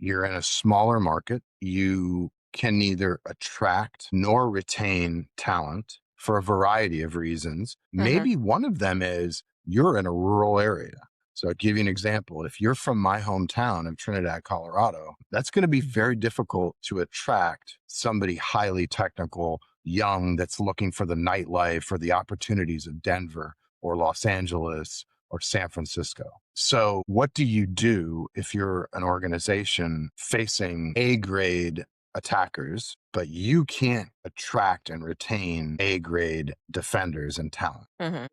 You're in a smaller market. You can neither attract nor retain talent for a variety of reasons. Mhm. Maybe one of them is you're in a rural area. So I'll give you an example. If you're from my hometown of Trinidad, Colorado, that's going to be very difficult to attract somebody highly technical, young, that's looking for the nightlife or the opportunities of Denver or Los Angeles or San Francisco. So what do you do if you're an organization facing A grade attackers, but you can't attract and retain A grade defenders and talent? Mhm.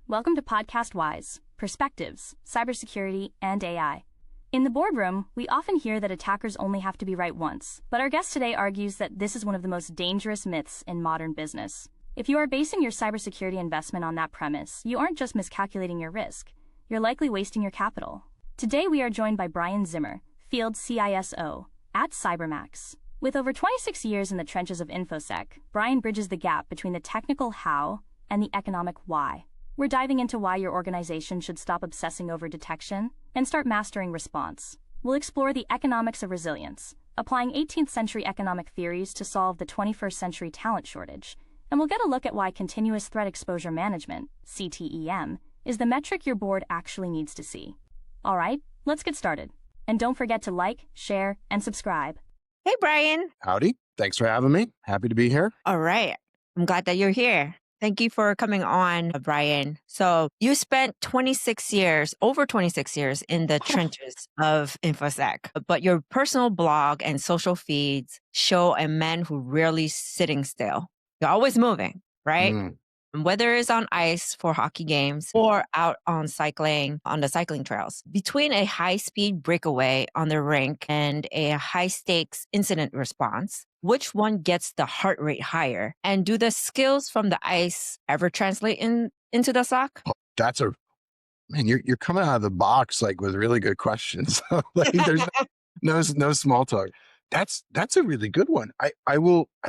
Welcome to Podcast Wise, Perspectives, Cybersecurity, and AI. In the boardroom, we often hear that attackers only have to be right once, but our guest today argues that this is one of the most dangerous myths in modern business. If you are basing your cybersecurity investment on that premise, you aren't just miscalculating your risk, you're likely wasting your capital. Today we are joined by Brian Zimmer, Field CISO, at CyberMaxx. With over 26 years in the trenches of InfoSec, Brian bridges the gap between the technical how and the economic why. We're diving into why your organization should stop obsessing over detection and start mastering response. We'll explore the economics of resilience, applying 18th century economic theories to solve the 21st century talent shortage. And we'll get a look at why continuous threat exposure management, CTEM, is the metric your board actually needs to see. All right, let's get started. And don't forget to like, share, and subscribe. Hey, Brian. Howdy. Thanks for having me. Happy to be here. All right. I'm glad that you're here. Thank you for coming on, Brian. So you spent over 26 years in the trenches of InfoSec, but your personal blog and social feeds show a man who rarely sitting still. You're always moving, right? Mm. And whether it's on ice for hockey games or out on the cycling trails. Between a high-speed breakaway on the rink and a high-stakes incident response, which one gets the heart rate higher? And do the skills from the ice ever translate into the sock? That's man, you're coming out of the box like with really good questions. Like there's no small talk. That's a really good one. I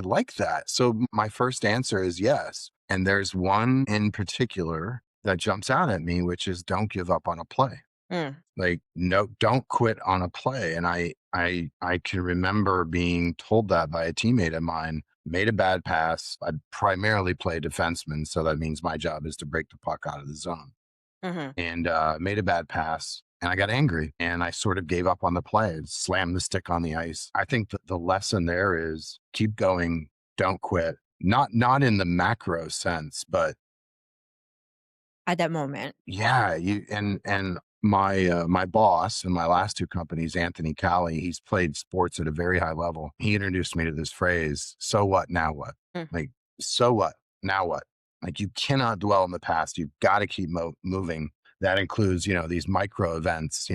like that. So my first answer is yes. And there's one in particular that jumps out at me, which is don't give up on a play. Mm. Like, no, don't quit on a play. And I can remember being told that by a teammate of mine. Made a bad pass. I primarily play defenseman, so that means my job is to break the puck out of the zone. Mm-hmm. And made a bad pass, and I got angry, and I sort of gave up on the play and slammed the stick on the ice. I think that the lesson there is keep going, don't quit. Not in the macro sense, but At that moment. yeah, and my boss in my last two companies, Anthony Callie, he's played sports at a very high level. He introduced me to this phrase, so what, now what? Mm. Like, so what, now what? Like, you cannot dwell in the past. You've got to keep moving. That includes, these micro events,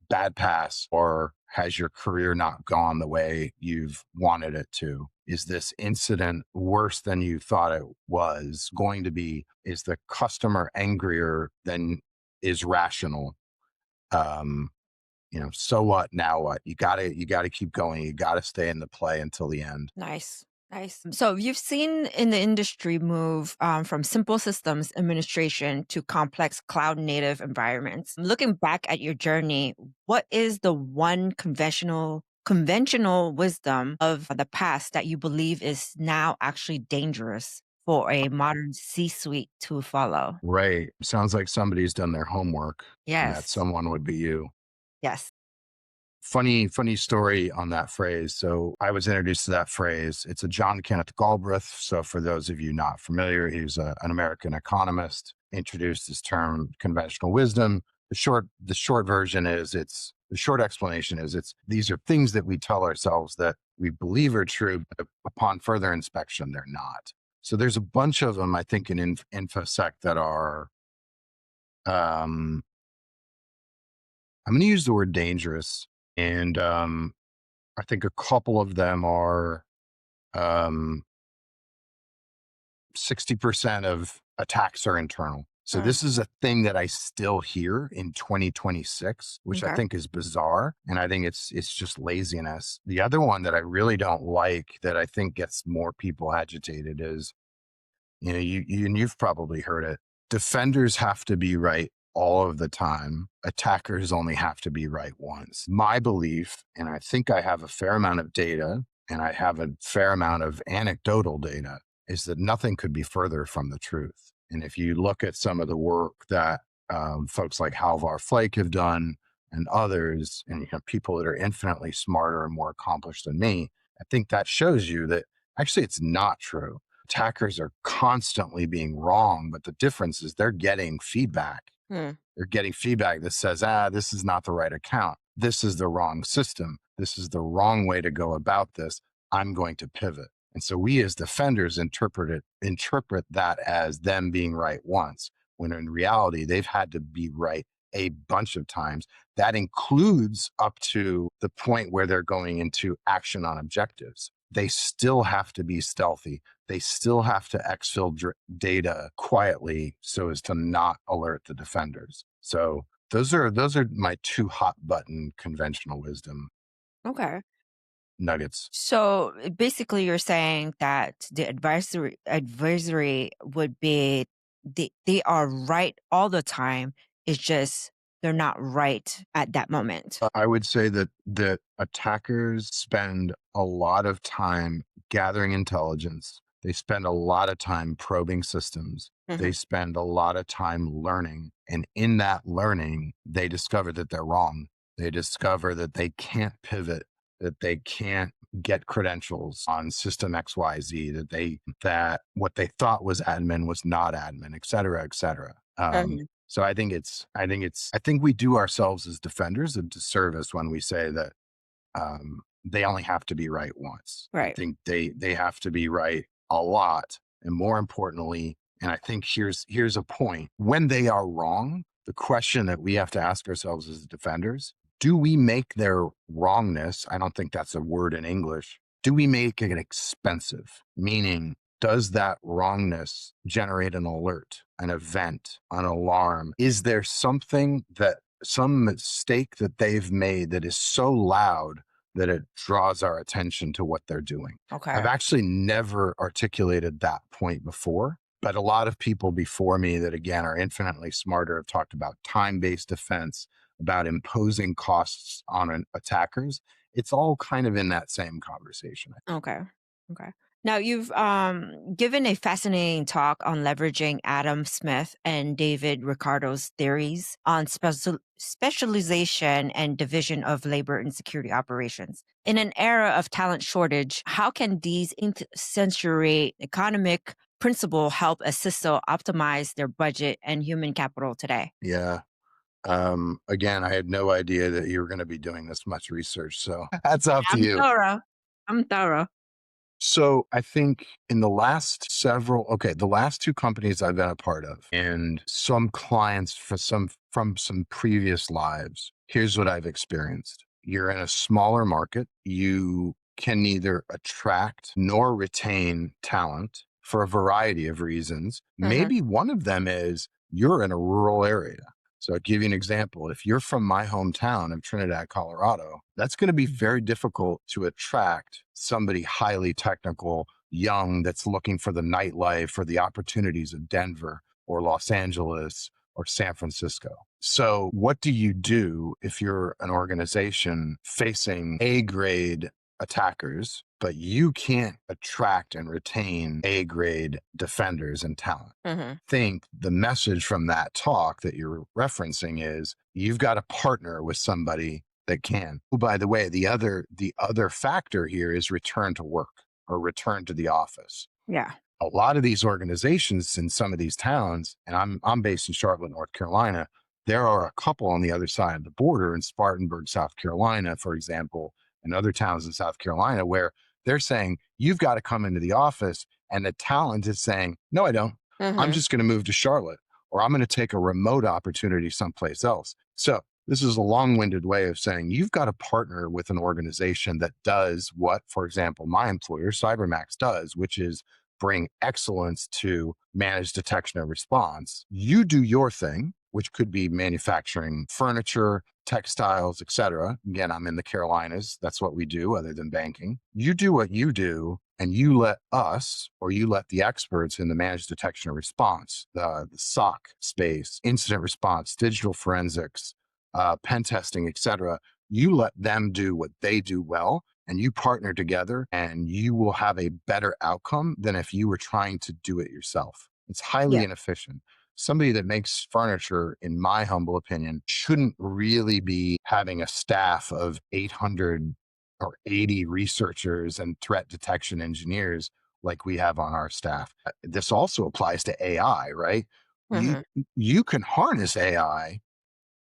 bad pass, or has your career not gone the way you've wanted it to? Is this incident worse than you thought it was going to be? Is the customer angrier than is rational? So what, now what? You gotta keep going. You gotta stay in the play until the end. Nice. Nice. So you've seen in the industry move from simple systems administration to complex cloud native environments. Looking back at your journey, what is the one conventional wisdom of the past that you believe is now actually dangerous for a modern C-suite to follow? Right. Sounds like somebody's done their homework. And that Yes. someone would be you. Yes. Funny story on that phrase. So I was introduced to that phrase. It's a John Kenneth Galbraith. So for those of you not familiar, he's an American economist, introduced this term conventional wisdom. The short version is the short explanation is these are things that we tell ourselves that we believe are true, but upon further inspection, they're not. So there's a bunch of them, I think, in InfoSec that are, I'm going to use the word dangerous. And I think a couple of them are 60% of attacks are internal. So this is a thing that I still hear in 2026, which I Okay. think is bizarre. And I think it's just laziness. The other one that I really don't like that I think gets more people agitated is, you've probably heard it. defenders have to be right all of the time. Attackers only have to be right once. My belief, and I think I have a fair amount of data and I have a fair amount of anecdotal data, is that nothing could be further from the truth. And if you look at some of the work that folks like Halvar Flake have done and others, and people that are infinitely smarter and more accomplished than me, I think that shows you that actually it's not true. Attackers are constantly being wrong, but the difference is they're getting feedback. They're getting feedback that says, this is not the right account. This is the wrong system. This is the wrong way to go about this. I'm going to pivot. And so we as defenders interpret that as them being right once, when in reality, they've had to be right a bunch of times. That includes up to the point where they're going into action on objectives. They still have to be stealthy. They still have to exfil data quietly so as to not alert the defenders. So those are my two hot button conventional wisdom Okay. nuggets. So basically, you're saying that the advisory would be they are right all the time. It's just they're not right at that moment. I would say that attackers spend a lot of time gathering intelligence. They spend a lot of time probing systems. They spend a lot of time learning. And in that learning, they discover that they're wrong. They discover that they can't pivot, that they can't get credentials on system XYZ, that what they thought was admin was not admin, et cetera, et cetera. So I think we do ourselves as defenders a disservice when we say that they only have to be right once. Right. I think they have to be right a lot. And more importantly, and I think here's a point, when they are wrong, the question that we have to ask ourselves as defenders, do we make their wrongness, I don't think that's a word in English, do we make it expensive? Meaning, does that wrongness generate an alert, an event, an alarm? Is there some mistake that they've made that is so loud that it draws our attention to what they're doing? Okay. I've actually never articulated that point before, but a lot of people before me that, again, are infinitely smarter have talked about time-based defense, about imposing costs on attackers. It's all kind of in that same conversation. Okay. Now, you've given a fascinating talk on leveraging Adam Smith and David Ricardo's theories on specialization and division of labor and security operations. In an era of talent shortage, how can these 18th century economic principles help a CISO optimize their budget and human capital today? Yeah. Again, I had no idea that you were going to be doing this much research. So hats off to you. I'm thorough. So I think in the last two companies I've been a part of and some clients from some previous lives, here's what I've experienced. You're in a smaller market. You can neither attract nor retain talent for a variety of reasons. Maybe one of them is you're in a rural area. So I'll give you an example. If you're from my hometown of Trinidad, Colorado, that's going to be very difficult to attract somebody highly technical, young, that's looking for the nightlife or the opportunities of Denver or Los Angeles or San Francisco. So what do you do if you're an organization facing A-grade attackers, but you can't attract and retain A-grade defenders and talent? I think the message from that talk that you're referencing is you've got to partner with somebody that can. Oh, by the way, the other factor here is return to work or return to the office. Yeah. A lot of these organizations in some of these towns, and I'm based in Charlotte, North Carolina, there are a couple on the other side of the border in Spartanburg, South Carolina, for example, and other towns in South Carolina where they're saying, you've got to come into the office. And the talent is saying, no, I don't. I'm just going to move to Charlotte, or I'm going to take a remote opportunity someplace else. So this is a long-winded way of saying you've got to partner with an organization that does what, for example, my employer, CyberMaxx, does, which is bring excellence to managed detection and response. You do your thing, which could be manufacturing furniture, textiles, et cetera. Again, I'm in the Carolinas. That's what we do other than banking. You do what you do, and you let us, or you let the experts in the managed detection and response, the SOC space, incident response, digital forensics, pen testing, et cetera, you let them do what they do well, and you partner together, and you will have a better outcome than if you were trying to do it yourself. It's highly Yeah. inefficient. Somebody that makes furniture, in my humble opinion, shouldn't really be having a staff of 800 or 80 researchers and threat detection engineers like we have on our staff. This also applies to AI, right? You, Mhm. you can harness AI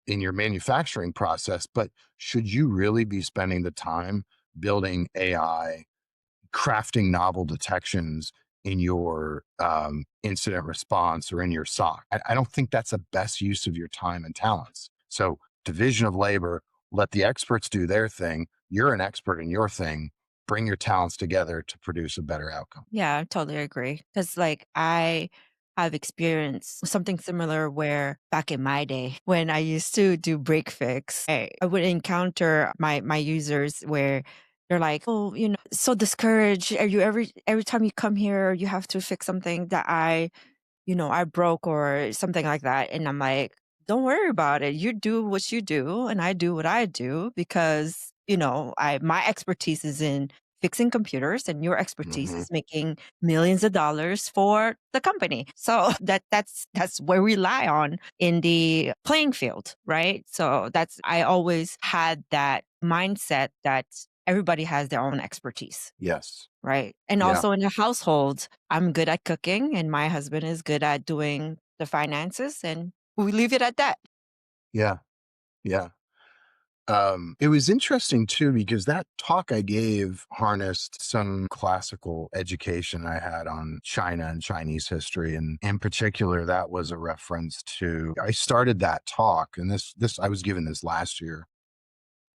in your manufacturing process, but should you really be spending the time building AI, crafting novel detections in your incident response or in your SOC? I don't think that's the best use of your time and talents. So division of labor, let the experts do their thing. You're an expert in your thing. Bring your talents together to produce a better outcome. Yeah, I totally agree. Because, like, I have experienced something similar where back in my day, when I used to do break fix, I would encounter my users where they're like, "Oh, so discouraged. Are you every time you come here, you have to fix something that I broke or something like that." And I'm like, don't worry about it. You do what you do and I do what I do because, my expertise is in fixing computers and your expertise Mhm. is making millions of dollars for the company. So that's where we rely on in the playing field, right? So I always had that mindset that everybody has their own expertise. Yes. Right. And Yeah. also in the household, I'm good at cooking and my husband is good at doing the finances and we leave it at that. Yeah. Yeah. It was interesting too, because that talk I gave harnessed some classical education I had on China and Chinese history. And in particular, that was a reference to, I started that talk, and I was given this last year,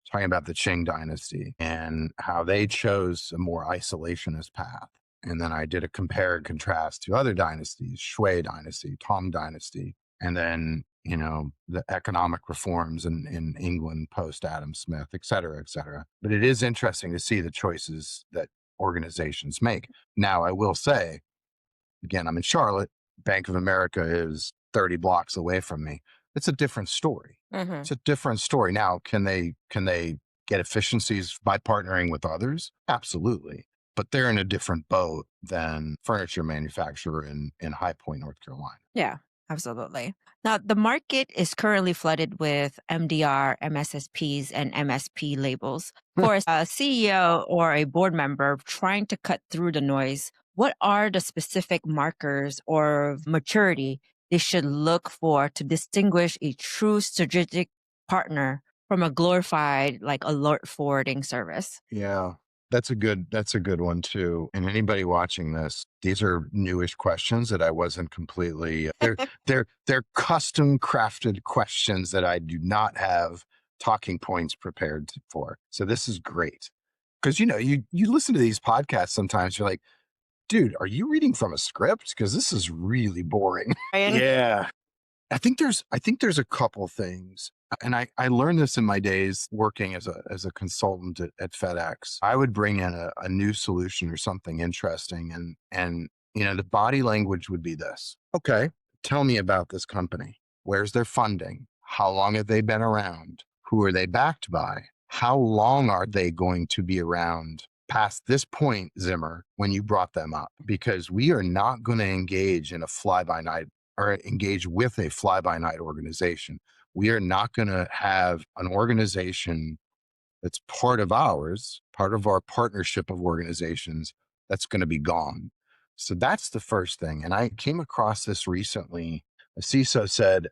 talking about the Qing dynasty and how they chose a more isolationist path. And then I did a compare and contrast to other dynasties, Shui dynasty, Tang dynasty, and then, the economic reforms in England post Adam Smith, et cetera, et cetera. But it is interesting to see the choices that organizations make. Now, I will say, again, I'm in Charlotte. Bank of America is 30 blocks away from me. It's a different story. Hmm. It's a different story. Now, can they get efficiencies by partnering with others? Absolutely. But they're in a different boat than furniture manufacturer in High Point, North Carolina. Yeah, absolutely. Now, the market is currently flooded with MDR, MSSPs, and MSP labels. For a CEO or a board member trying to cut through the noise, what are the specific markers or maturity they should look for to distinguish a true strategic partner from a glorified like alert forwarding service? Yeah. That's a good one too. And anybody watching this, these are newish questions that I wasn't completely they're custom crafted questions that I do not have talking points prepared for. So this is great. Because you listen to these podcasts sometimes, you're like, dude, are you reading from a script? Because this is really boring. Ryan? Yeah. I think there's a couple things, and I learned this in my days working as a consultant at FedEx. I would bring in a new solution or something interesting, and the body language would be this. Okay, tell me about this company. Where's their funding? How long have they been around? Who are they backed by? How long are they going to be around past this point, Zimmer, when you brought them up? Because we are not going to engage in a fly by night or engage with a fly by night organization. We are not going to have an organization that's part of ours, part of our partnership of organizations, that's going to be gone. So that's the first thing. And I came across this recently. A CISO said,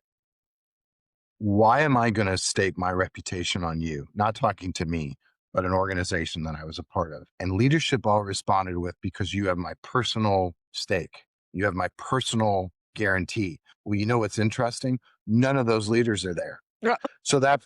why am I going to stake my reputation on you? Not talking to me, but an organization that I was a part of. And leadership all responded with, because you have my personal stake. You have my personal guarantee. Well, you know what's interesting? None of those leaders are there. Yeah. So that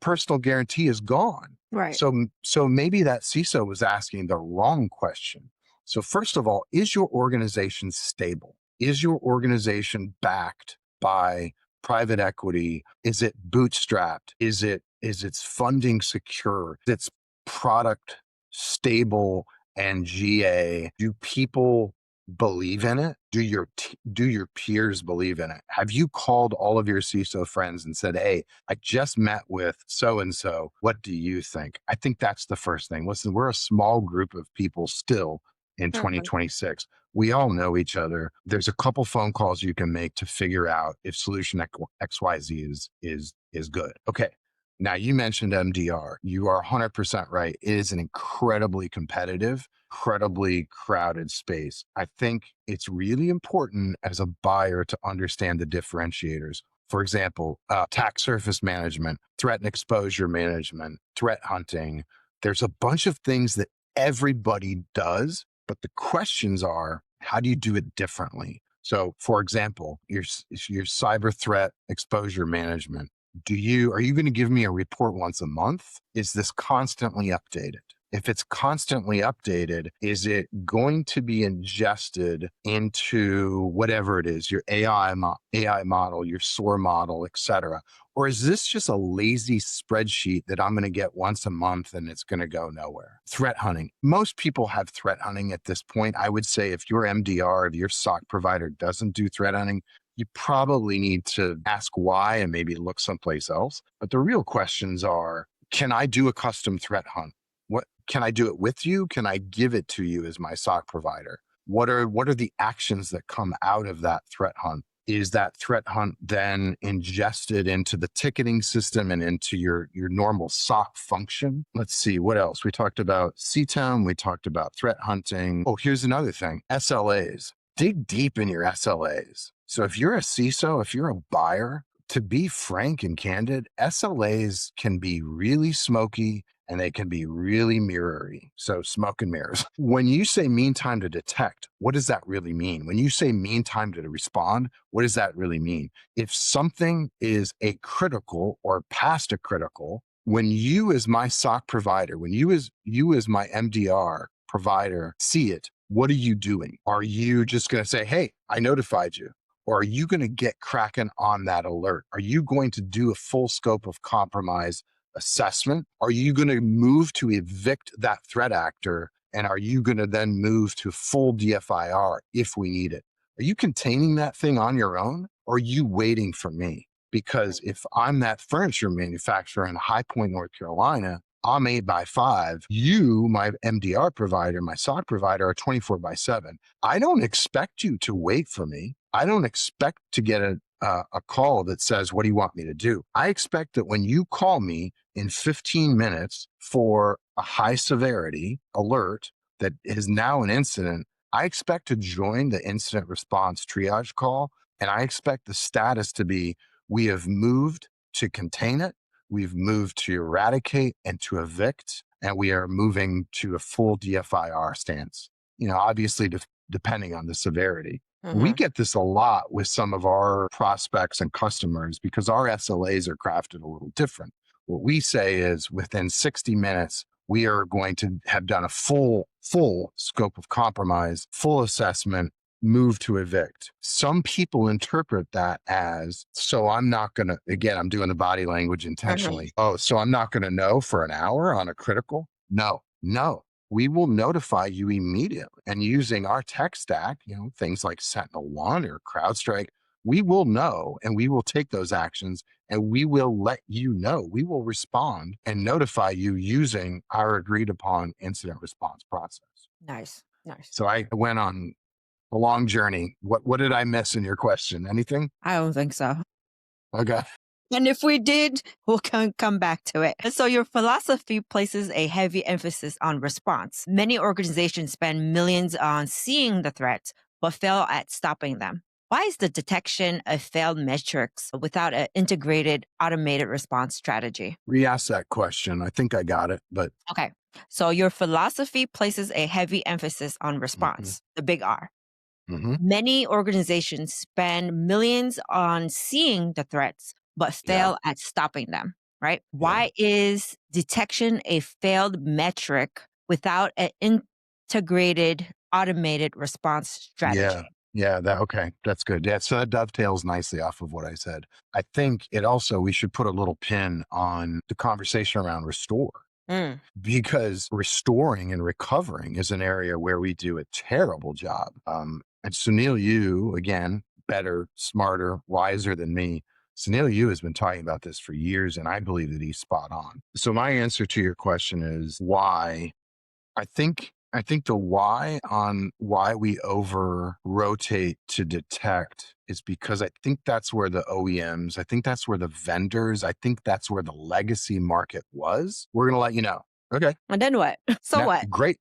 personal guarantee is gone. Right. So maybe that CISO was asking the wrong question. So first of all, is your organization stable? Is your organization backed by private equity? Is it bootstrapped? Is its funding secure? Is its product stable and GA, do people believe in it? Do your peers believe in it? Have you called all of your CISO friends and said, hey, I just met with so-and-so. What do you think? I think that's the first thing. Listen, we're a small group of people still in 2026. We all know each other. There's a couple phone calls you can make to figure out if solution XYZ is good. Okay. Now, you mentioned MDR. You are 100% right. It is an incredibly competitive, incredibly crowded space. I think it's really important as a buyer to understand the differentiators. For example, attack surface management, threat and exposure management, threat hunting. There's a bunch of things that everybody does, but the questions are, how do you do it differently? So, for example, your cyber threat exposure management. Are you going to give me a report once a month? Is this constantly updated? If it's constantly updated, is it going to be ingested into whatever it is, your AI model, your SOAR model, et cetera? Or is this just a lazy spreadsheet that I'm going to get once a month and it's going to go nowhere? Threat hunting. Most people have threat hunting at this point. I would say if your MDR, if your SOC provider doesn't do threat hunting, you probably need to ask why and maybe look someplace else. But the real questions are, can I do a custom threat hunt? Can I do it with you? Can I give it to you as my SOC provider? What are the actions that come out of that threat hunt? Is that threat hunt then ingested into the ticketing system and into your normal SOC function? Let's see, what else? We talked about CTEM, we talked about threat hunting. Oh, here's another thing, SLAs. Dig deep in your SLAs. So if you're a CISO, if you're a buyer, to be frank and candid, SLAs can be really smoky and they can be really mirrory. So smoke and mirrors. When you say mean time to detect, what does that really mean? When you say mean time to respond, what does that really mean? If something is a critical or past a critical, when you as my SOC provider, when you as my MDR provider see it, what are you doing? Are you just going to say, hey, I notified you? Or are you going to get cracking on that alert? Are you going to do a full scope of compromise assessment? Are you going to move to evict that threat actor? And are you going to then move to full DFIR if we need it? Are you containing that thing on your own? Or are you waiting for me? Because if I'm that furniture manufacturer in High Point, North Carolina, I'm 8x5. You, my MDR provider, my SOC provider, are 24/7. I don't expect you to wait for me. I don't expect to get a call that says, what do you want me to do? I expect that when you call me in 15 minutes for a high severity alert that is now an incident, I expect to join the incident response triage call. And I expect the status to be, we have moved to contain it. We've moved to eradicate and to evict, and we are moving to a full DFIR stance. Obviously, depending on the severity. We get this a lot with some of our prospects and customers because our SLAs are crafted a little different. What we say is within 60 minutes, we are going to have done a full scope of compromise, full assessment, move to evict. Some people interpret that as, so I'm not going to, again, I'm doing the body language intentionally. Oh, so I'm not going to know for an hour on a critical? No. We will notify you immediately. And using our tech stack, things like SentinelOne or CrowdStrike, we will know and we will take those actions and we will let you know. We will respond and notify you using our agreed upon incident response process. Nice. So I went on a long journey. What did I miss in your question? Anything? I don't think so. Okay. And if we did, we'll come back to it. So your philosophy places a heavy emphasis on response. Many organizations spend millions on seeing the threats, but fail at stopping them. Why is the detection of failed metrics without an integrated automated response strategy? Re-ask that question. I think I got it, but. Okay. So your philosophy places a heavy emphasis on response, the big R. Many organizations spend millions on seeing the threats, but fail at stopping them, right? Why is detection a failed metric without an integrated automated response strategy? Okay, that's good. Yeah, so that dovetails nicely off of what I said. I think we should put a little pin on the conversation around restore. Mm. because restoring and recovering is an area where we do a terrible job. And Sunil Yu, again, better, smarter, wiser than me. Sunil Yu has been talking about this for years, and I believe that he's spot on. So my answer to your question is why. I think the why on why we over rotate to detect is because I think that's where the OEMs, I think that's where the vendors, I think that's where the legacy market was. We're going to let you know. Okay. And then what? So Now, what? great.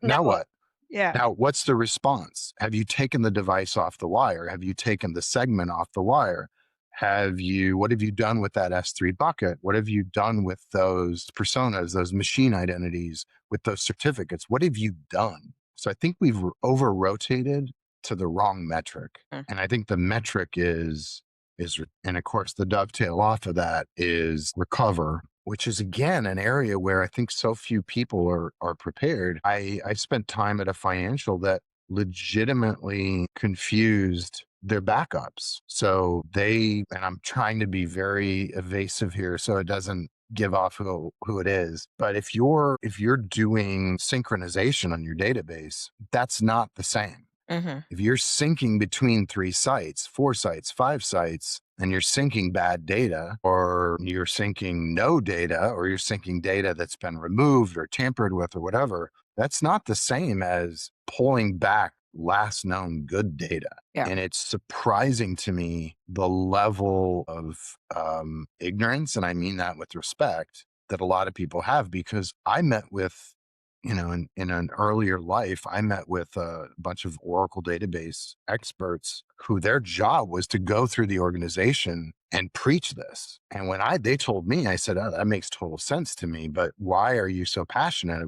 Now Now what? what? Yeah. Now, what's the response? Have you taken the device off the wire? Have you taken the segment off the wire? What have you done with that S3 bucket? What have you done with those personas, those machine identities, with those certificates? What have you done? So I think we've over rotated to the wrong metric. Mm. And I think the metric and of course the dovetail off of that is recover, which is again an area where I think so few people are prepared. I spent time at a financial that legitimately confused their backups. So and I'm trying to be very evasive here so it doesn't give off who it is. But if you're doing synchronization on your database, that's not the same. Mm-hmm. If you're syncing between 3 sites, 4 sites, 5 sites, and you're syncing bad data, or you're syncing no data, or you're syncing data that's been removed or tampered with or whatever, that's not the same as pulling back last known good data. Yeah. And it's surprising to me the level of ignorance, and I mean that with respect, that a lot of people have, because I met with in an earlier life, I met with a bunch of Oracle database experts who their job was to go through the organization and preach this. And when they told me, I said, "Oh, that makes total sense to me, but why are you so passionate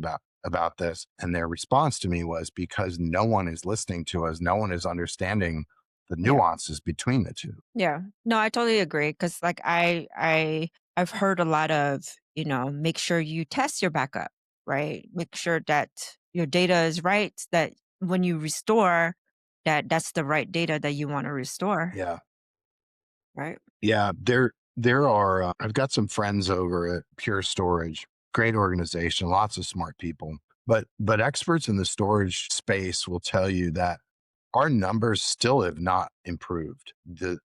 about this?" And their response to me was, because no one is listening to us. No one is understanding the Yeah. nuances between the two. Yeah. No, I totally agree. Cause like I've heard a lot of, make sure you test your backup, right? Make sure that your data is right, that when you restore, that's the right data that you want to restore, Yeah. right? Yeah, there are. I've got some friends over at Pure Storage, great organization, lots of smart people. But experts in the storage space will tell you that our numbers still have not improved. The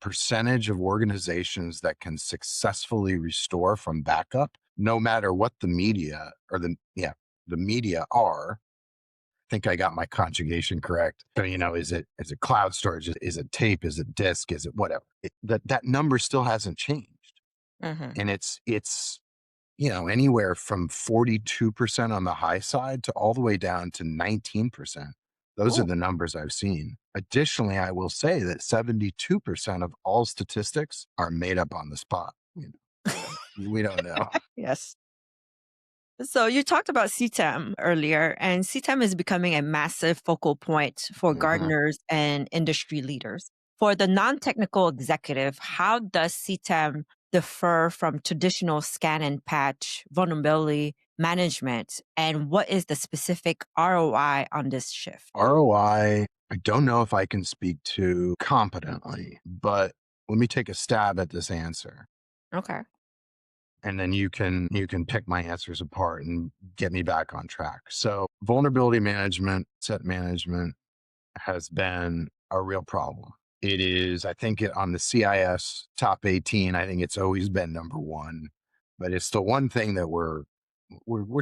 percentage of organizations that can successfully restore from backup, no matter what the media the media are. Think I got my conjugation correct. So, is it cloud storage? Is it tape? Is it disk? Is it whatever? That number still hasn't changed. Mm-hmm. And it's anywhere from 42% on the high side to all the way down to 19%. Those are Ooh. the numbers I've seen. Additionally, I will say that 72% of all statistics are made up on the spot. We don't know. Yes. So you talked about CTEM earlier, and CTEM is becoming a massive focal point for Mhm. gardeners and industry leaders. For the non-technical executive, how does CTEM differ from traditional scan and patch vulnerability management, and what is the specific ROI on this shift? ROI, I don't know if I can speak to competently, but let me take a stab at this answer. Okay. And then you can pick my answers apart and get me back on track. So vulnerability management, set management has been a real problem. It is, I think on the CIS top 18, I think it's always been number one, but it's the one thing that we're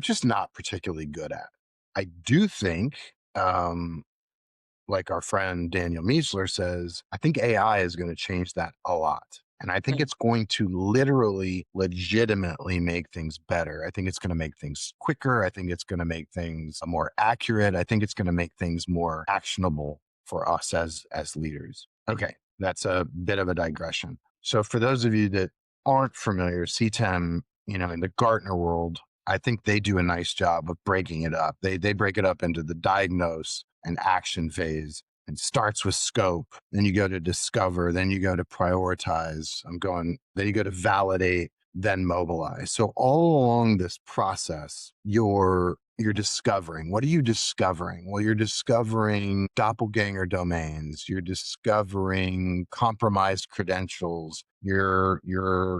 just not particularly good at. I do think, like our friend Daniel Miesler says, I think AI is going to change that a lot. And I think Mm. it's going to literally, legitimately make things better. I think it's going to make things quicker. I think it's going to make things more accurate. I think it's going to make things more actionable for us as leaders. Okay, that's a bit of a digression. So for those of you that aren't familiar, CTEM, in the Gartner world, I think they do a nice job of breaking it up. They break it up into the diagnose and action phase, and starts with scope. Then you go to discover, then you go to prioritize. Then you go to validate, then mobilize. So all along this process, you're discovering. What are you discovering? Well, you're discovering doppelganger domains. You're discovering compromised credentials. You're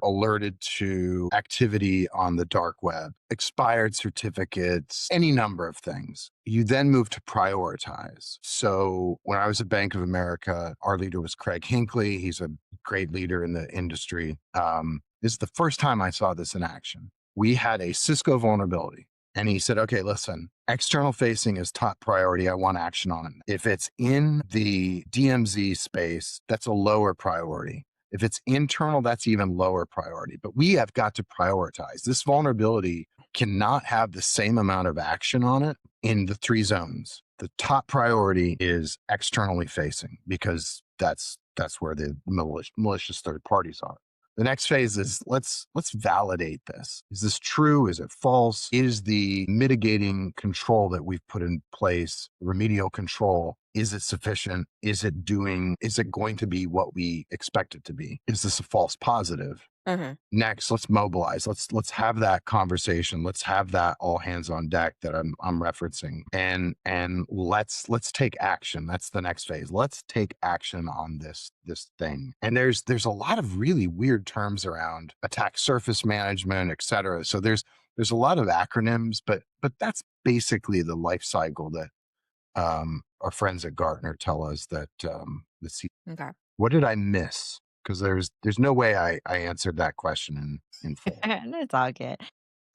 alerted to activity on the dark web, expired certificates, any number of things. You then move to prioritize. So when I was at Bank of America, our leader was Craig Hinckley. He's a great leader in the industry. This is the first time I saw this in action. We had a Cisco vulnerability. And he said, okay, listen, external facing is top priority. I want action on it. If it's in the DMZ space, that's a lower priority. If it's internal, that's even lower priority. But we have got to prioritize. This vulnerability cannot have the same amount of action on it in the 3 zones. The top priority is externally facing because that's where the malicious third parties are. The next phase is let's validate this. Is this true? Is it false? Is the mitigating control that we've put in place, remedial control, is it sufficient? Is it going to be what we expect it to be? Is this a false positive? Next, let's mobilize. Let's have that conversation. Let's have that all hands on deck that I'm referencing, and let's take action. That's the next phase. Let's take action on this thing. And there's a lot of really weird terms around attack surface management, et cetera. So there's a lot of acronyms, but that's basically the life cycle that our friends at Gartner tell us that Okay. What did I miss? Because there's no way I answered that question in full. That's all good.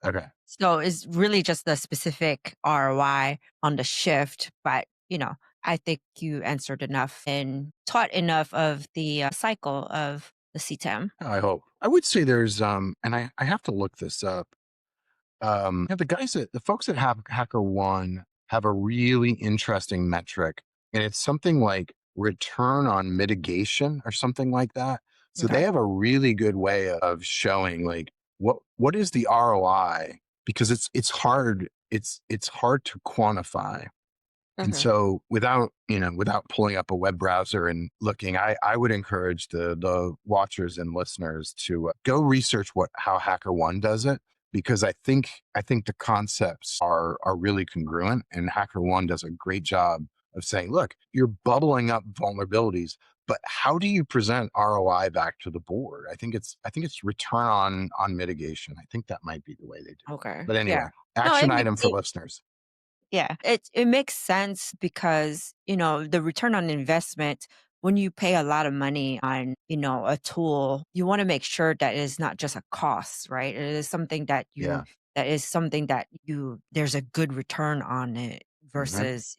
Okay. So it's really just the specific ROI on the shift, but I think you answered enough and taught enough of the cycle of the CTEM. I hope. I would say there's and I have to look this up. The folks at HackerOne have a really interesting metric, and it's something like return on mitigation or something like that. So Okay. they have a really good way of showing like what is the ROI, because it's hard to quantify. And so without pulling up a web browser and looking, I would encourage the watchers and listeners to go research how HackerOne does it, because I think the concepts are really congruent, and HackerOne does a great job of saying, look, you're bubbling up vulnerabilities, but how do you present ROI back to the board? I think it's return on mitigation. I think that might be the way they do it. Okay. But anyway, Yeah. No, action item for listeners. Yeah, it makes sense because, the return on investment, when you pay a lot of money on, a tool, you want to make sure that it is not just a cost, right? It is something Yeah. there's a good return on it Mhm. versus,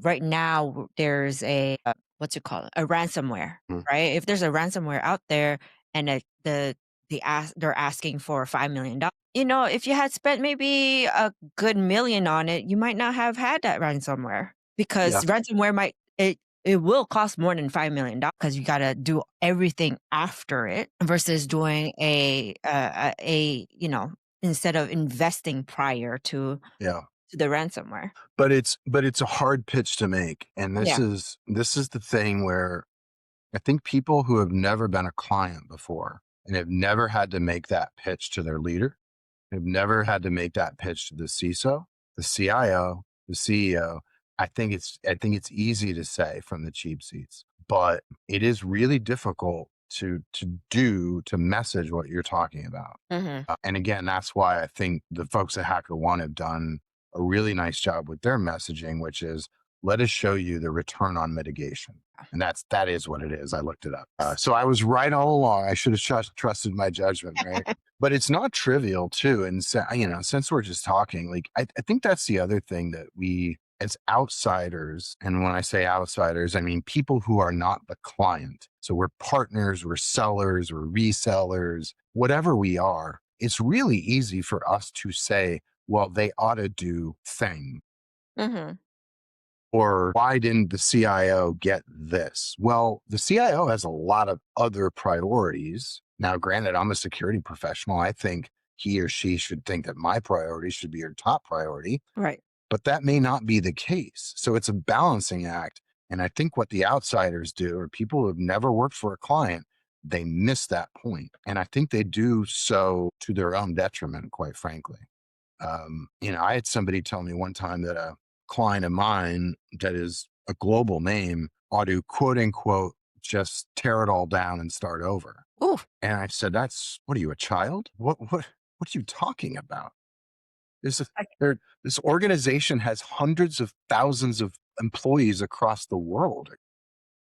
right now there's what's it called? A ransomware, Mhm. right? If there's a ransomware out there and they're asking for $5 million. If you had spent maybe a good million on it, you might not have had that ransomware, because Yeah. ransomware it will cost more than $5 million because you got to do everything after it versus doing instead of investing prior to Yeah. the ransomware. But it's a hard pitch to make. And this Yeah. is the thing where I think people who have never been a client before and have never had to make that pitch to their leader, have never had to make that pitch to the CISO, the CIO, the CEO. I think it's easy to say from the cheap seats, but it is really difficult to message what you're talking about. And again, that's why I think the folks at HackerOne have done a really nice job with their messaging, which is, let us show you the return on mitigation. And that is what it is. I looked it up. So I was right all along. I should have trusted my judgment, right? But it's not trivial too. And since we're just talking, like, I think that's the other thing that we, as outsiders, and when I say outsiders, I mean people who are not the client. So we're partners, we're sellers, we're resellers, whatever we are. It's really easy for us to say, well, they ought to do thing. Or why didn't the CIO get this? Well, the CIO has a lot of other priorities. Now, granted, I'm a security professional. I think he or she should think that my priority should be your top priority, Right. but that may not be the case. So it's a balancing act. And I think what the outsiders do, or people who have never worked for a client, they miss that point. And I think they do so to their own detriment, quite frankly. I had somebody tell me one time that a client of mine that is a global name ought to quote unquote just tear it all down and start over. Ooh. And I said, what are you, a child? What are you talking about? This organization has hundreds of thousands of employees across the world.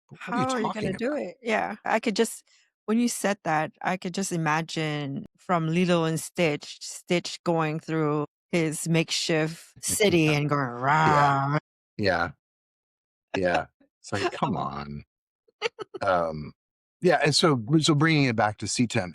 What are you How are you gonna talking do about? it? Yeah, I could just when you said that, I could just imagine from Lilo and Stitch, Stitch going through his makeshift city Yeah, and going, yeah, "Rah." yeah, yeah. It's like, come on. Um, yeah, and so bringing it back to CTEM,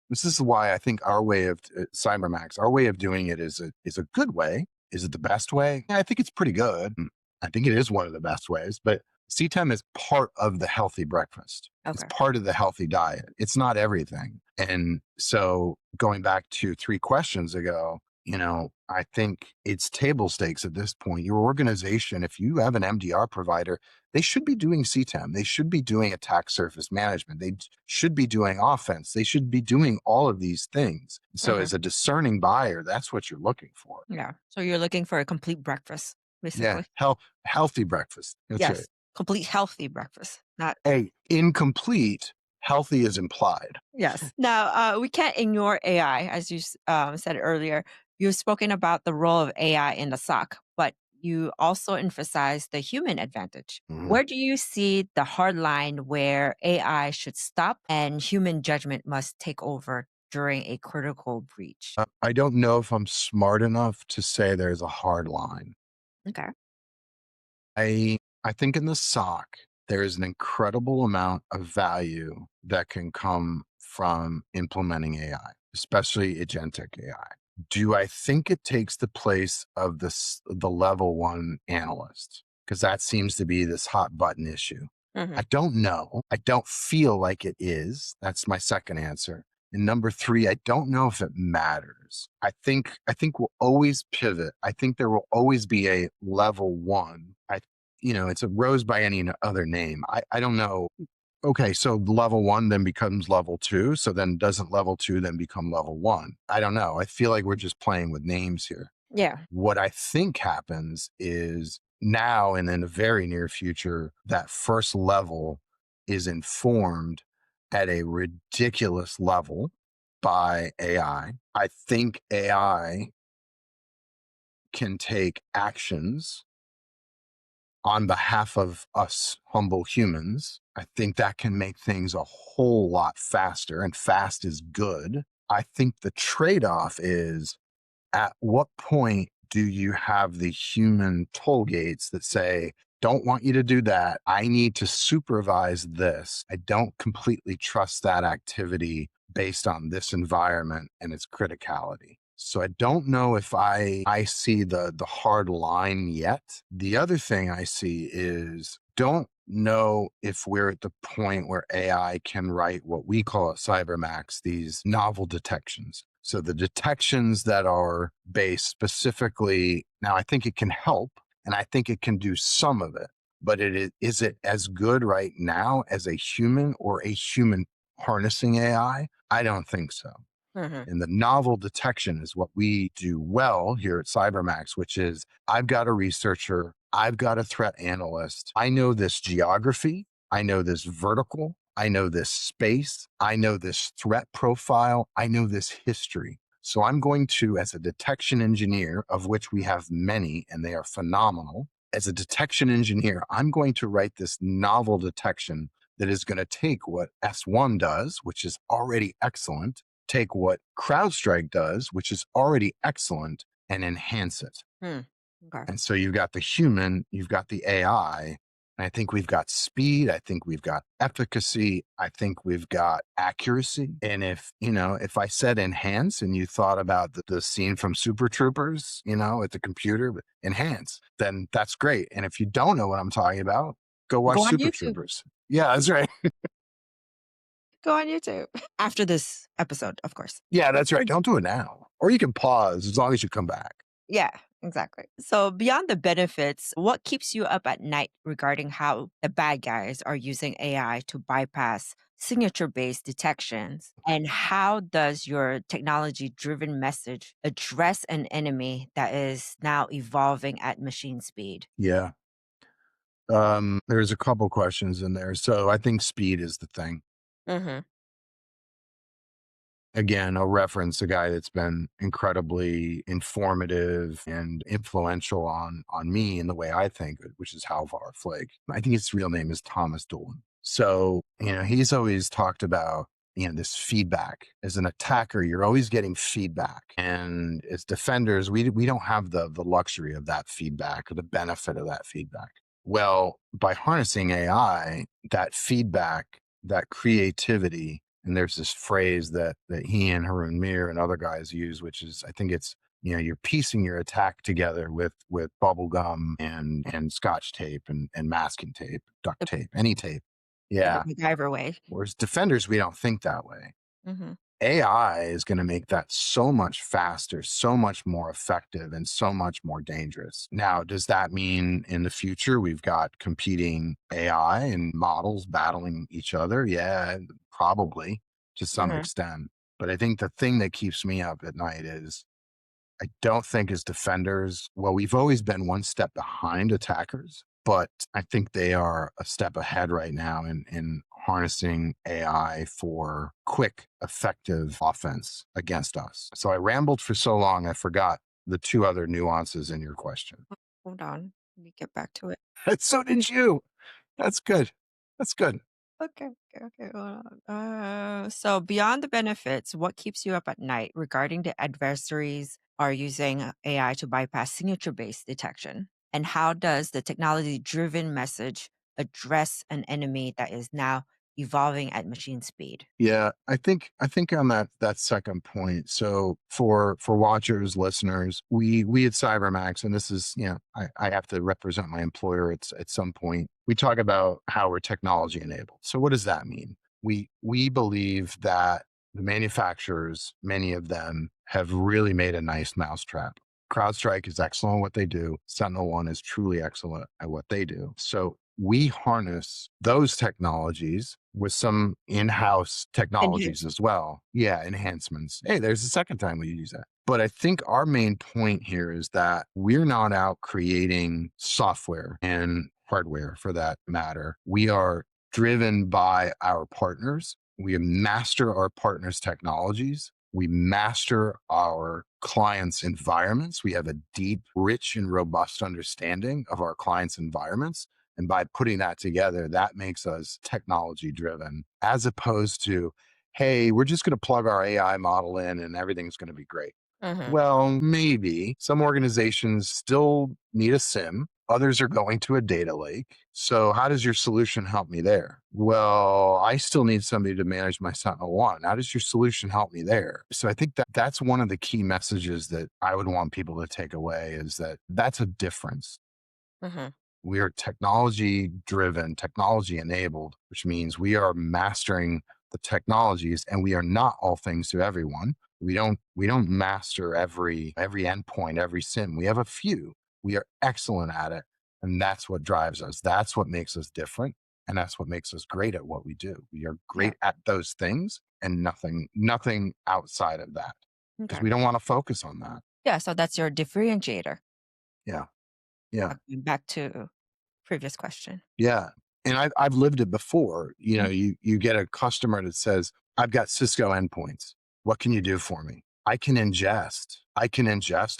this is why I think our way of CyberMaxx, our way of doing it is a good way. Is it the best way? Yeah, I think it's pretty good. I think it is one of the best ways, but CTEM is part of the healthy breakfast. It's Okay. part of the healthy diet. It's not everything. And so going back to 3 questions ago, I think it's table stakes at this point. Your organization, if you have an MDR provider, they should be doing CTEM. They should be doing attack surface management. They should be doing offense. They should be doing all of these things. So Mhm. as a discerning buyer, that's what you're looking for. Yeah. So you're looking for a complete breakfast, Yeah. basically. Healthy breakfast. That's right. Yes. Complete healthy breakfast, not Hey, incomplete, healthy is implied. yes. Now, we can't ignore AI, as you said earlier. You've spoken about the role of AI in the SOC, but you also emphasize the human advantage. Mhm. Where do you see the hard line where AI should stop and human judgment must take over during a critical breach? I don't know if I'm smart enough to say there's a hard line. Okay. I think in the SOC, there is an incredible amount of value that can come from implementing AI, especially agentic AI. Do I think it takes the place of the level one analyst? Because that seems to be this hot button issue. I Hmm. don't know. I don't feel like it is. That's my second answer. And number 3, I don't know if it matters. I think we'll always pivot. I think there will always be a level one. It's a rose by any other name. I don't know. Okay, so level one then becomes level two. So then doesn't level two then become level one? I don't know. I feel like we're just playing with names here. Yeah. What I think happens is now and in the very near future, that first level is informed at a ridiculous level by AI. I think AI can take actions on behalf of us humble humans. I think that can make things a whole lot faster, and fast is good. I think the trade off is, at what point do you have the human toll gates that say, don't want you to do that. I need to supervise this. I don't completely trust that activity based on this environment and its criticality. So I don't know if I see the hard line yet. The other thing I see is, don't know if we're at the point where AI can write what we call at CyberMaxx, these novel detections. So the detections that are based specifically, now I think it can help and I think it can do some of it, but is it as good right now as a human or a human harnessing AI? I don't think so. Hmm. And the novel detection is what we do well here at CyberMaxx, which is, I've got a researcher, I've got a threat analyst. I know this geography, I know this vertical, I know this space, I know this threat profile, I know this history. So I'm going to, as a detection engineer, of which we have many and they are phenomenal, as a detection engineer, I'm going to write this novel detection that is going to take what S1 does, which is already excellent, take what CrowdStrike does, which is already excellent, and enhance it. Hmm. Okay. And so you've got the human, you've got the AI. And I think we've got speed. I think we've got efficacy. I think we've got accuracy. And if I said enhance and you thought about the scene from Super Troopers, at the computer, enhance, then that's great. And if you don't know what I'm talking about, go watch Go on Super YouTube. Troopers. Yeah, that's right. Go on YouTube. After this episode, of course. Yeah, that's right. Don't do it now. Or you can pause as long as you come back. Yeah. Exactly. So, beyond the benefits, what keeps you up at night regarding how the bad guys are using AI to bypass signature based detections? And how does your technology driven message address an enemy that is now evolving at machine speed? Yeah. There's a couple questions in there. So I think speed is the thing. Hmm. Again, I'll reference a guy that's been incredibly informative and influential on me in the way I think, which is Halvar Flake. I think his real name is Thomas Dolan. So, he's always talked about, this feedback. As an attacker, you're always getting feedback. And as defenders, we don't have the luxury of that feedback or the benefit of that feedback. Well, by harnessing AI, that feedback, that creativity, and there's this phrase that he and Harun Mir and other guys use, which is, I think it's, you're piecing your attack together with bubble gum and scotch tape and masking tape, duct The, tape, any tape. the Yeah. MacGyver way. Whereas defenders, we don't think that way. Hmm. AI is going to make that so much faster, so much more effective, and so much more dangerous. Now, does that mean in the future we've got competing AI and models battling each other? Yeah, probably to some Hmm. extent. But I think the thing that keeps me up at night is I don't think as defenders, well, we've always been one step behind attackers, but I think they are a step ahead right now in harnessing AI for quick, effective offense against us. So I rambled for so long, I forgot the two other nuances in your question. Hold on. Let me get back to it. So did you. That's good. That's good. Okay, okay, hold on. So beyond the benefits, what keeps you up at night regarding the adversaries are using AI to bypass signature-based detection? And how does the technology-driven message address an enemy that is now evolving at machine speed? Yeah, I think on that second point. So for watchers, listeners, we at CyberMaxx, and this is, I have to represent my employer at some point. We talk about how we're technology enabled. So what does that mean? We believe that the manufacturers, many of them, have really made a nice mousetrap. CrowdStrike is excellent at what they do. SentinelOne is truly excellent at what they do. So we harness those technologies with some in-house technologies Enhancement. as well. Yeah, enhancements. Hey, there's the second time we use that. But I think our main point here is that we're not out creating software and hardware for that matter. We are driven by our partners. We master our partners' technologies. We master our clients' environments. We have a deep, rich, and robust understanding of our clients' environments. And by putting that together, that makes us technology driven as opposed to, hey, we're just going to plug our AI model in and everything's going to be great. Hmm. Well, maybe some organizations still need a SIM. Others are going to a data lake. So how does your solution help me there? Well, I still need somebody to manage my SentinelOne. How does your solution help me there? So I think that that's one of the key messages that I would want people to take away is that that's a difference. Hmm. We are technology driven, technology enabled, which means we are mastering the technologies and we are not all things to everyone. We don't master every endpoint, every SIM. We have a few. We are excellent at it. And that's what drives us. That's what makes us different. And that's what makes us great at what we do. We are Yeah. great at those things and nothing outside of that. Because Okay. we don't want to focus on that. Yeah. So that's your differentiator. Yeah. Yeah. Back to previous question. Yeah. And I've lived it before. Mhm. You get a customer that says, I've got Cisco endpoints. What can you do for me? I can ingest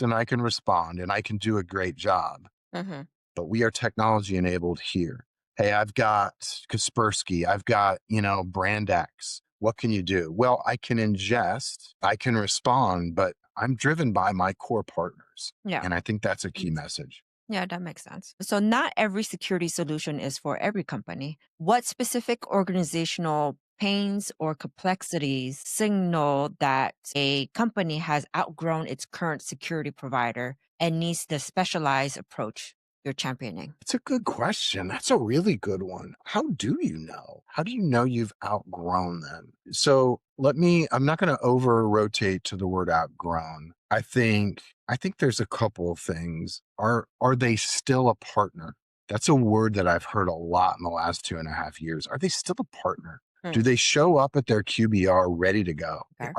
and I can respond and I can do a great job, Mhm. but we are technology enabled here. Hey, I've got Kaspersky. I've got, Brand X. What can you do? Well, I can ingest, I can respond, but I'm driven by my core partners. Yeah. And I think that's a key Makes message. Yeah, that makes sense. So, not every security solution is for every company. What specific organizational pains or complexities signal that a company has outgrown its current security provider and needs the specialized approach you're championing? It's a good question. That's a really good one. How do you know? How do you know you've outgrown them? So I'm not going to over rotate to the word outgrown. I think there's a couple of things. Are they still a partner? That's a word that I've heard a lot in the last 2.5 years. Are they still a partner? Hmm, Do they show up at their QBR ready to go? okay.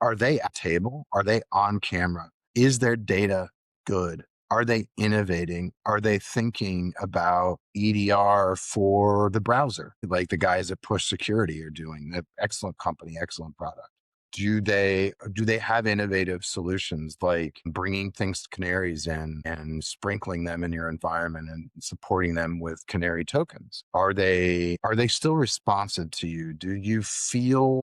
Are they at table? Are they on camera? Is their data good? Are they innovating? Are they thinking about EDR for the browser, like the guys at Push Security are doing? Excellent company, excellent product. Do they have innovative solutions like bringing things to canaries in and sprinkling them in your environment and supporting them with canary tokens? Are they still responsive to you? Do you feel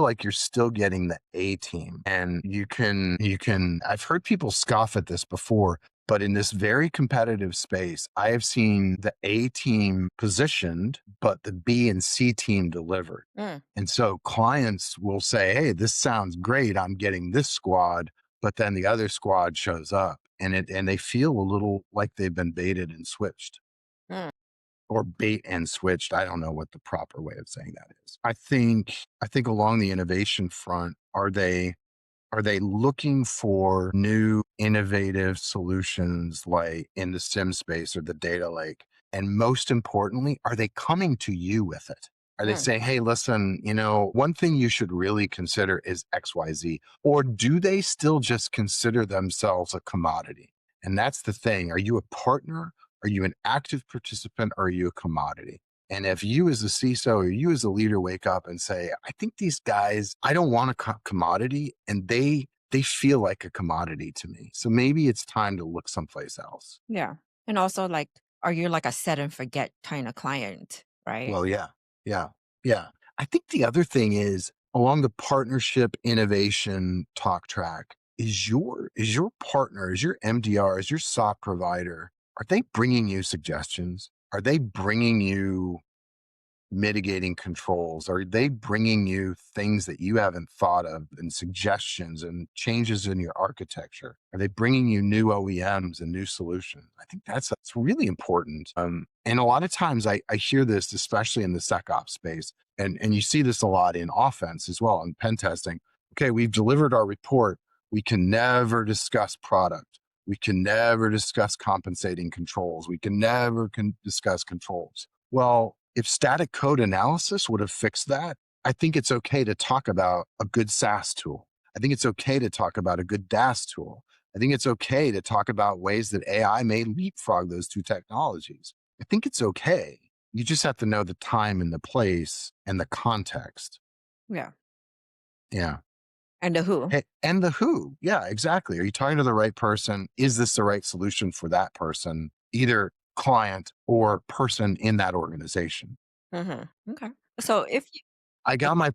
like you're still getting the A team? And you can I've heard people scoff at this before, but in this very competitive space, I have seen the A team positioned, but the B and C team delivered. Mm, And so clients will say, hey, this sounds great. I'm getting this squad, but then the other squad shows up and they feel a little like they've been baited and switched, mm, or bait and switched. I don't know what the proper way of saying that is. I think along the innovation front, are they looking for new innovative solutions like in the SIM space or the data lake? And most importantly, are they coming to you with it? Are they mm, saying, hey, listen, one thing you should really consider is XYZ? Or do they still just consider themselves a commodity? And that's the thing. Are you a partner? Are you an active participant? Or are you a commodity? And if you as a CISO or you as a leader wake up and say, I think these guys, I don't want a commodity, and they feel like a commodity to me. So maybe it's time to look someplace else. yeah. And also, like, are you like a set and forget kind of client, right? Well, yeah, yeah, yeah. I think the other thing is along the partnership innovation talk track is your partner, is your MDR, is your SOC provider, are they bringing you suggestions? Are they bringing you mitigating controls? Are they bringing you things that you haven't thought of and suggestions and changes in your architecture? Are they bringing you new OEMs and new solutions? I think that's really important. And a lot of times I hear this, especially in the SecOps space, and you see this a lot in offense as well, in pen testing. Okay, we've delivered our report. We can never discuss product. We can never discuss compensating controls. We can never discuss controls. Well, if static code analysis would have fixed that, I think it's okay to talk about a good SaaS tool. I think it's okay to talk about a good DAS tool. I think it's okay to talk about ways that AI may leapfrog those two technologies. I think it's okay. You just have to know the time and the place and the context. Yeah. Yeah. And the who. And the who. Yeah, exactly. Are you talking to the right person? Is this the right solution for that person, either client or person in that organization? Okay. So if you, I got my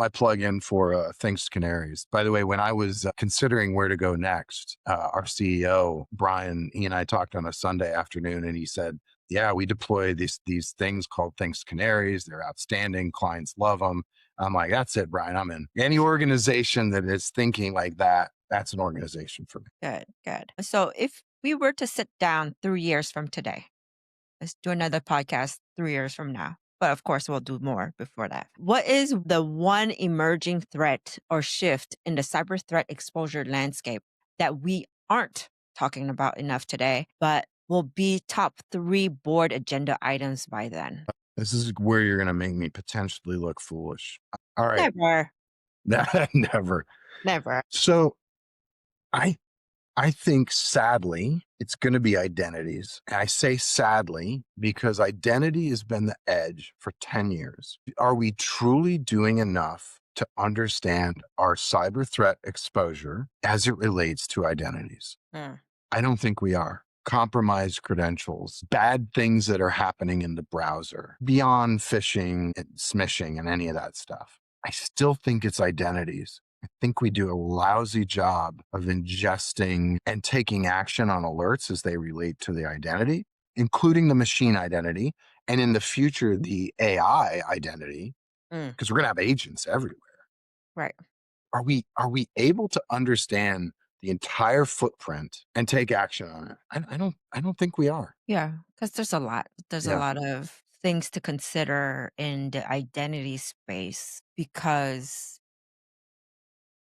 plug in for Thanks Canaries. By the way, when I was considering where to go next, our CEO Brian, he and I talked on a Sunday afternoon, and he said, "Yeah, we deploy these things called Thanks Canaries. They're outstanding. Clients love them." I'm like, "That's it, Brian. I'm in. Any organization that is thinking like that, that's an organization for me." good, good. So if we were to sit down 3 years from today, let's do another podcast 3 years from now. But of course, we'll do more before that. What is the one emerging threat or shift in the cyber threat exposure landscape that we aren't talking about enough today, but will be top 3 board agenda items by then? This is where you're going to make me potentially look foolish. All right, Never, never. never. So I I think sadly, it's going to be identities. And I say sadly because identity has been the edge for 10 years. Are we truly doing enough to understand our cyber threat exposure as it relates to identities? Mm, I don't think we are. Compromised credentials, bad things that are happening in the browser, beyond phishing and smishing and any of that stuff. I still think it's identities. I think we do a lousy job of ingesting and taking action on alerts as they relate to the identity, including the machine identity, and in the future, the AI identity, mm, because we're going to have agents everywhere. right. Are we able to understand the entire footprint and take action on it? I don't think we are. Yeah, because there's a lot. There's a Yeah. lot of things to consider in the identity space because,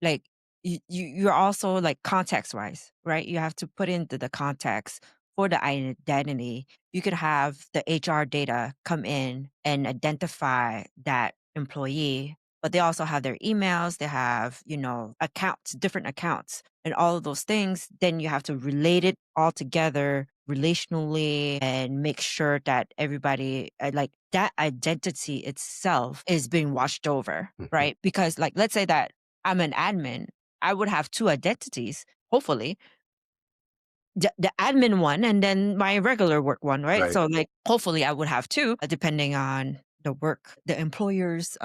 like, you're also like context wise, right? You have to put into the context for the identity. You could have the HR data come in and identify that employee, but they also have their emails, they have, accounts, different accounts, and all of those things. Then you have to relate it all together relationally and make sure that everybody, like that identity itself is being watched over, right? Because, like, let's say that I'm an admin, I would have two identities, hopefully. The admin one and then my regular work one, right? Right. So, like, hopefully I would have two, depending on the employer's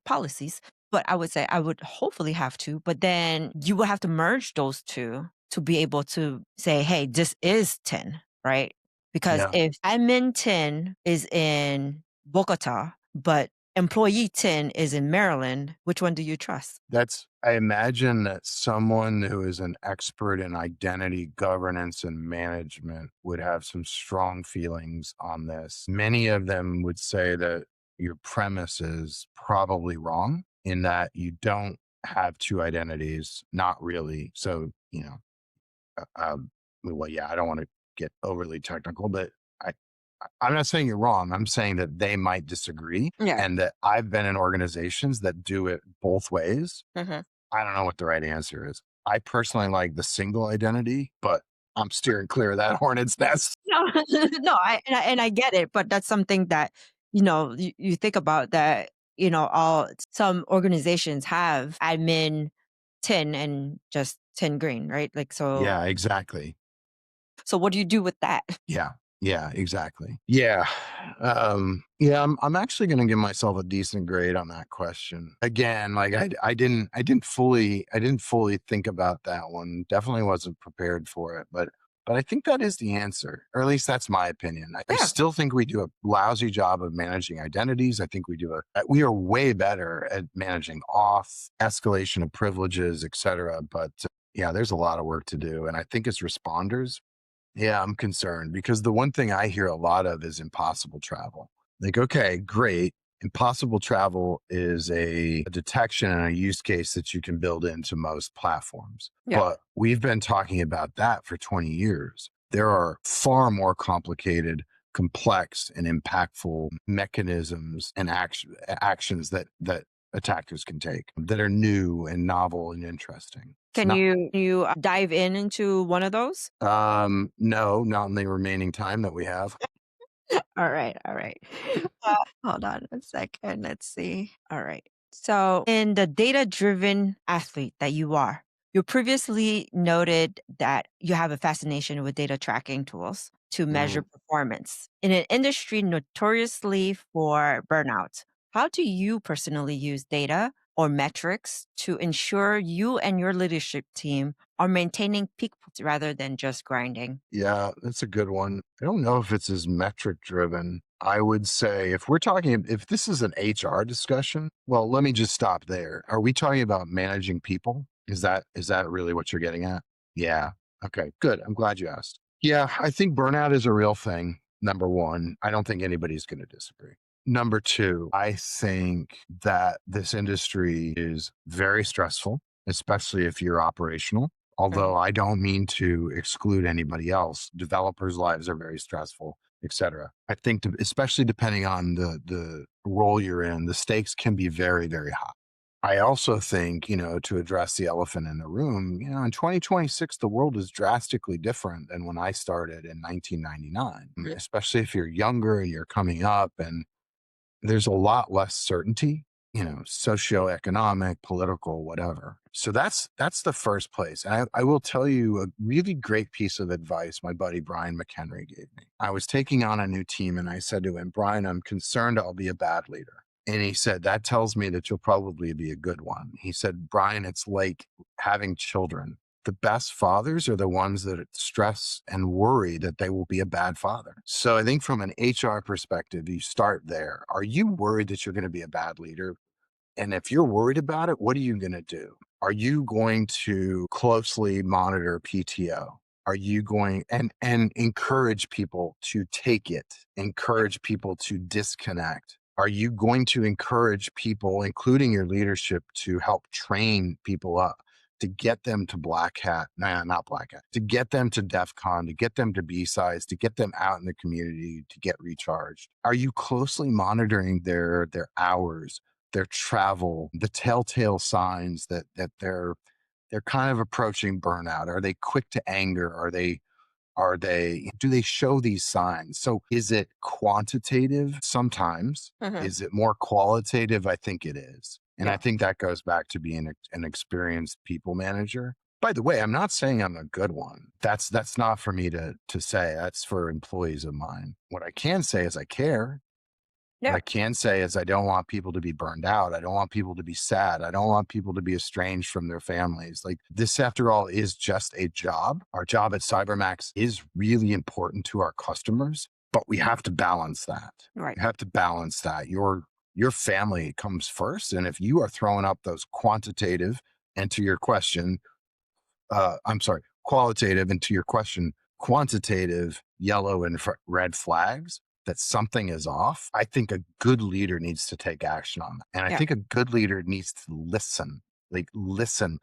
policies. But I would say I would hopefully have two, but then you would have to merge those two to be able to say, hey, this is 10, right? Because Yeah. if admin 10 is in Bogota, but employee 10 is in Maryland, which one do you trust? I imagine that someone who is an expert in identity governance and management would have some strong feelings on this. Many of them would say that your premise is probably wrong in that you don't have two identities, not really. So, well, yeah, I don't want to get overly technical, but I, I'm not saying you're wrong. I'm saying that they might disagree, Yeah. and that I've been in organizations that do it both ways. Mhm. I don't know what the right answer is. I personally like the single identity, but I'm steering clear of that hornet's nest. No, no, I get it, but that's something that, you think about that, all some organizations have admin 10 and just 10 green, right? Like, Yeah, exactly. so what do you do with that? Yeah. Yeah, exactly. Yeah. Yeah, I'm actually going to give myself a decent grade on that question. Again, like I didn't fully think about that one. Definitely wasn't prepared for it, but I think that is the answer, or at least that's my opinion. I Yeah. still think we do a lousy job of managing identities. I think we are way better at managing auth, escalation of privileges, et cetera. But yeah, there's a lot of work to do. And I think as responders, yeah, I'm concerned because the one thing I hear a lot of is impossible travel. Like, okay, great. Impossible travel is a detection and a use case that you can build into most platforms. Yeah. But we've been talking about that for 20 years. There are far more complicated, complex, and impactful mechanisms and actions that attackers can take that are new and novel and interesting. It's Can not you dive into one of those? no, not in the remaining time that we have. All right, all right. Hold on a second. Let's see. All right. So, in the data driven athlete that you are, you previously noted that you have a fascination with data tracking tools to measure Mhm. performance. In an industry notoriously for burnout, how do you personally use data or metrics to ensure you and your leadership team are maintaining peak rather than just grinding? Yeah, that's a good one. I don't know if it's as metric driven. I would say if this is an HR discussion, well, let me just stop there. Are we talking about managing people? Is that really what you're getting at? Yeah. Okay, good. I'm glad you asked. Yeah, I think burnout is a real thing. Number one, I don't think anybody's going to disagree. Number two, I think that this industry is very stressful, especially if you're operational. Although I don't mean to exclude anybody else. Developers' lives are very stressful, et cetera. I think, especially depending on the role you're in, the stakes can be very, very high. I also think, to address the elephant in the room, in 2026, the world is drastically different than when I started in 1999, especially if you're younger and you're coming up, and there's a lot less certainty, socioeconomic, political, whatever. So that's the first place. And I will tell you a really great piece of advice my buddy Brian McHenry gave me. I was taking on a new team and I said to him, Brian, I'm concerned I'll be a bad leader. And he said, that tells me that you'll probably be a good one. He said, Brian, it's like having children. The best fathers are the ones that stress and worry that they will be a bad father. So I think from an HR perspective, you start there. Are you worried that you're going to be a bad leader? And if you're worried about it, what are you going to do? Are you going to closely monitor PTO? Are you going and encourage people to take it, encourage people to disconnect? Are you going to encourage people, including your leadership, to help train people up? to get them to black hat, nah, not black hat, to get them to DEF CON, to get them to B-size, to get them out in the community to get recharged? Are you closely monitoring their hours, their travel, the telltale signs that they're kind of approaching burnout? Are they quick to anger? Do they show these signs? So is it quantitative? Sometimes. Mhm. Is it more qualitative? I think it is. And I Yeah. think that goes back to being an experienced people manager. By the way, I'm not saying I'm a good one. That's not for me to say. That's for employees of mine. What I can say is I care. What Yeah. I can say is I don't want people to be burned out. I don't want people to be sad. I don't want people to be estranged from their families. Like, this, after all, is just a job. Our job at CyberMaxx is really important to our customers, but we have to balance that. Right. You have to balance that. Your family comes first. And if you are throwing up those quantitative, and to your question, I'm sorry, qualitative, and to your question, quantitative yellow and red flags that something is off, I think a good leader needs to take action on that. And I Yeah. think a good leader needs to listen, listen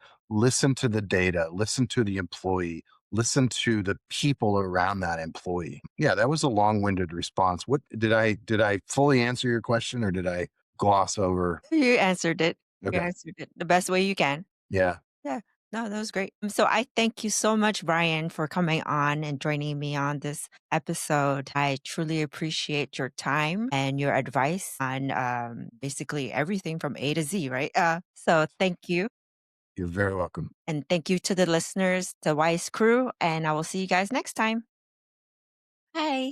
to the data, listen to the employee, listen to the people around that employee. Yeah, that was a long-winded response. What did I fully answer your question, or did I gloss over? You answered it. You Okay. answered it the best way you can. Yeah. Yeah. No, that was great. So I thank you so much, Brian, for coming on and joining me on this episode. I truly appreciate your time and your advice on basically everything from A to Z, right? So thank you. You're very welcome. And thank you to the listeners, the Wise crew, and I will see you guys next time. Bye.